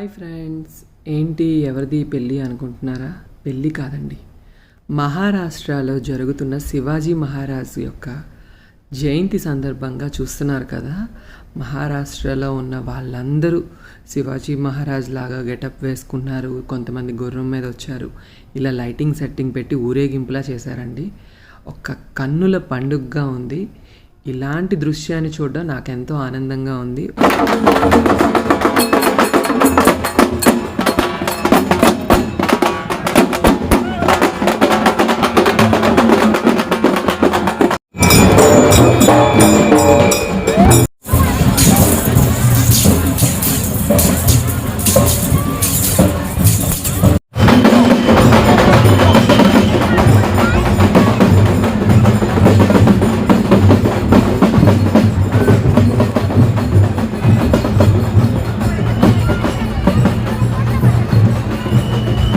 Hi friends, ఏంటి ఎవరిది పెళ్ళి అనుకుంటున్నారా? పెళ్ళి కాదండి, మహారాష్ట్రలో జరుగుతున్న శివాజీ మహారాజ్ యొక్క జయంతి సందర్భంగా చూస్తున్నారు కదా. మహారాష్ట్రలో ఉన్న వాళ్ళందరూ శివాజీ మహారాజ్ లాగా గెటప్ వేసుకున్నారు, కొంతమంది గుర్రం మీద వచ్చారు, ఇలా లైటింగ్ సెట్టింగ్ పెట్టి ఊరేగింపులా చేశారండి. ఒక కన్నుల పండుగగా ఉంది. ఇలాంటి దృశ్యాన్ని చూడడం నాకెంతో ఆనందంగా ఉంది.